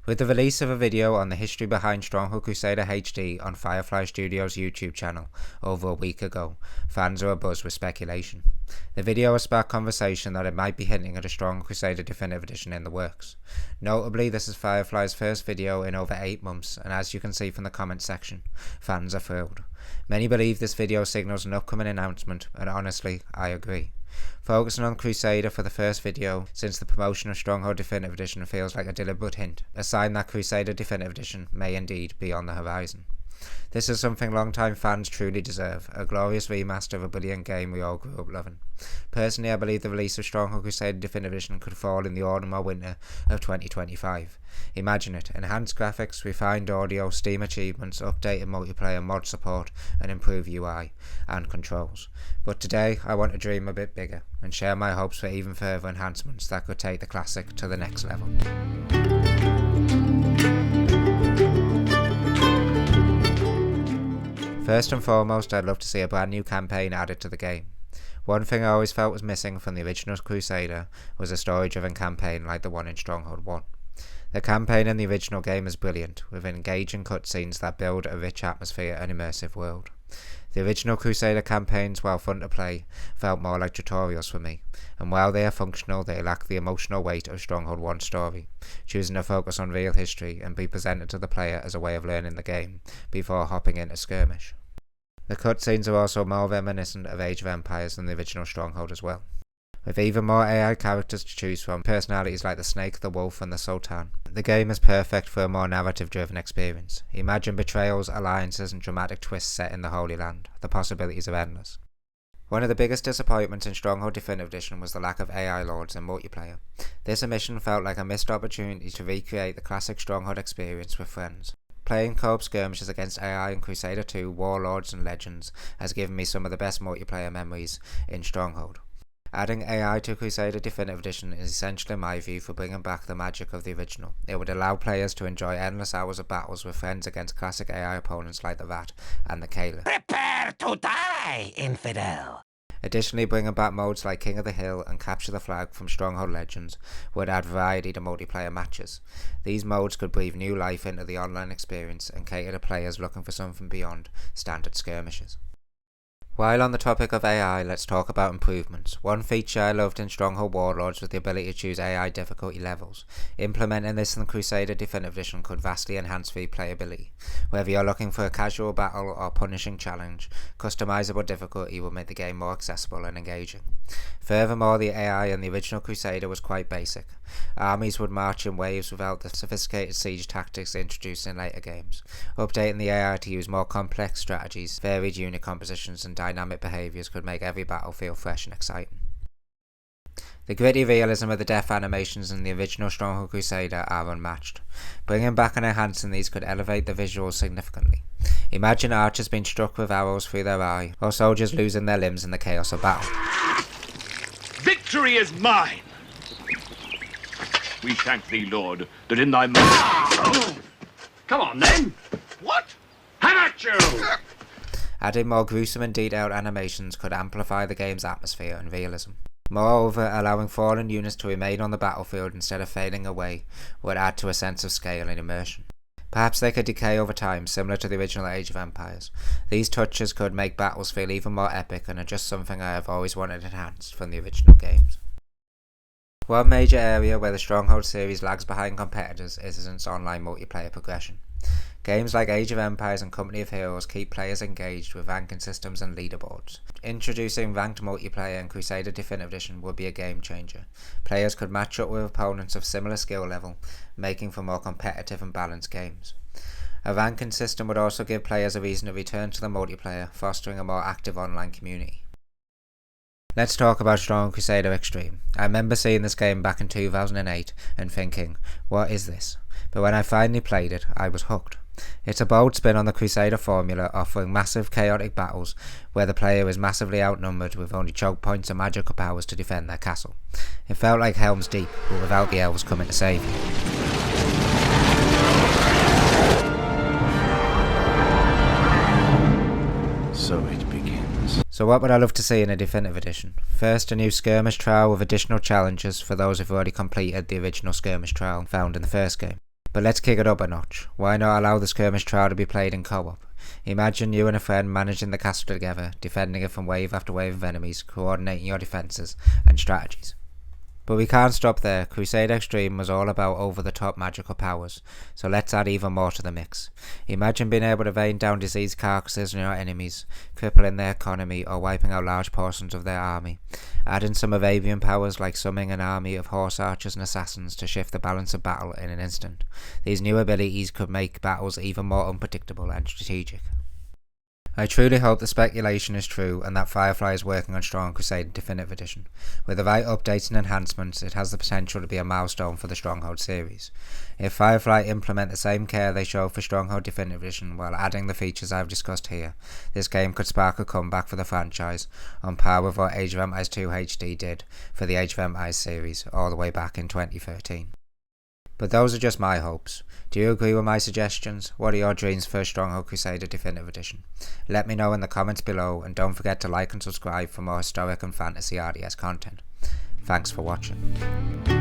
With the release of a video on the history behind Stronghold Crusader HD on Firefly Studios' YouTube channel over a week ago, fans are abuzz with speculation. The video has sparked conversation that it might be hinting at a Stronghold Crusader Definitive Edition in the works. Notably, this is Firefly's first video in over 8 months, and as you can see from the comment section, fans are thrilled. Many believe this video signals an upcoming announcement, and honestly, I agree. Focusing on Crusader for the first video since the promotion of Stronghold Definitive Edition feels like a deliberate hint, a sign that Crusader Definitive Edition may indeed be on the horizon. This is something long-time fans truly deserve, a glorious remaster of a brilliant game we all grew up loving. Personally, I believe the release of Stronghold Crusader Definitive Edition could fall in the autumn or winter of 2025. Imagine it, enhanced graphics, refined audio, Steam achievements, updated multiplayer, mod support, and improved UI and controls. But today, I want to dream a bit bigger, and share my hopes for even further enhancements that could take the classic to the next level. First and foremost, I'd love to see a brand new campaign added to the game. One thing I always felt was missing from the original Crusader was a story-driven campaign like the one in Stronghold 1. The campaign in the original game is brilliant, with engaging cutscenes that build a rich atmosphere and immersive world. The original Crusader campaigns, while fun to play, felt more like tutorials for me, and while they are functional, they lack the emotional weight of Stronghold 1's story, choosing to focus on real history and be presented to the player as a way of learning the game, before hopping into skirmish. The cutscenes are also more reminiscent of Age of Empires than the original Stronghold as well. With even more AI characters to choose from, personalities like the Snake, the Wolf and the Sultan, the game is perfect for a more narrative-driven experience. Imagine betrayals, alliances and dramatic twists set in the Holy Land. The possibilities are endless. One of the biggest disappointments in Stronghold Definitive Edition was the lack of AI lords in multiplayer. This omission felt like a missed opportunity to recreate the classic Stronghold experience with friends. Playing co-op skirmishes against AI in Crusader 2, Warlords and Legends has given me some of the best multiplayer memories in Stronghold. Adding AI to Crusader Definitive Edition is essential in my view for bringing back the magic of the original. It would allow players to enjoy endless hours of battles with friends against classic AI opponents like the Rat and the Caliph. Prepare to die, infidel! Additionally, bringing back modes like King of the Hill and Capture the Flag from Stronghold Legends would add variety to multiplayer matches. These modes could breathe new life into the online experience and cater to players looking for something beyond standard skirmishes. While on the topic of AI, let's talk about improvements. One feature I loved in Stronghold Warlords was the ability to choose AI difficulty levels. Implementing this in Crusader Definitive Edition could vastly enhance replayability. Whether you're looking for a casual battle or punishing challenge, customizable difficulty will make the game more accessible and engaging. Furthermore, the AI in the original Crusader was quite basic. Armies would march in waves without the sophisticated siege tactics introduced in later games. Updating the AI to use more complex strategies, varied unit compositions and dynamic behaviours could make every battle feel fresh and exciting. The gritty realism of the death animations in the original Stronghold Crusader are unmatched. Bringing back and enhancing these could elevate the visuals significantly. Imagine archers being struck with arrows through their eye, or soldiers losing their limbs in the chaos of battle. Victory is mine! We thank thee, Lord, that in thy mouth... Come on, then! What? Have at you! Adding more gruesome and detailed animations could amplify the game's atmosphere and realism. Moreover, allowing fallen units to remain on the battlefield instead of fading away would add to a sense of scale and immersion. Perhaps they could decay over time, similar to the original Age of Empires. These touches could make battles feel even more epic and are just something I have always wanted enhanced from the original games. One major area where the Stronghold series lags behind competitors is its online multiplayer progression. Games like Age of Empires and Company of Heroes keep players engaged with ranking systems and leaderboards. Introducing ranked multiplayer in Crusader Definitive Edition would be a game changer. Players could match up with opponents of similar skill level, making for more competitive and balanced games. A ranking system would also give players a reason to return to the multiplayer, fostering a more active online community. Let's talk about Stronghold Crusader Extreme. I remember seeing this game back in 2008 and thinking, what is this? But when I finally played it, I was hooked. It's a bold spin on the Crusader formula, offering massive chaotic battles where the player is massively outnumbered with only choke points and magical powers to defend their castle. It felt like Helm's Deep, but without the elves coming to save you. So it begins. So what would I love to see in a Definitive Edition? First, a new skirmish trial with additional challenges for those who've already completed the original skirmish trial found in the first game. But let's kick it up a notch. Why not allow the skirmish trial to be played in co-op? Imagine you and a friend managing the castle together, defending it from wave after wave of enemies, coordinating your defences and strategies. But we can't stop there. Crusader Extreme was all about over-the-top magical powers, so let's add even more to the mix. Imagine being able to rain down diseased carcasses on your enemies, crippling their economy or wiping out large portions of their army. Add in some Arabian powers like summoning an army of horse archers and assassins to shift the balance of battle in an instant. These new abilities could make battles even more unpredictable and strategic. I truly hope the speculation is true and that Firefly is working on Stronghold Crusader Definitive Edition. With the right updates and enhancements, it has the potential to be a milestone for the Stronghold series. If Firefly implement the same care they showed for Stronghold Definitive Edition while adding the features I've discussed here, this game could spark a comeback for the franchise, on par with what Age of Empires 2 HD did for the Age of Empires series all the way back in 2013. But those are just my hopes. Do you agree with my suggestions? What are your dreams for Stronghold Crusader Definitive Edition? Let me know in the comments below, and don't forget to like and subscribe for more historic and fantasy RDS content. Thanks for watching.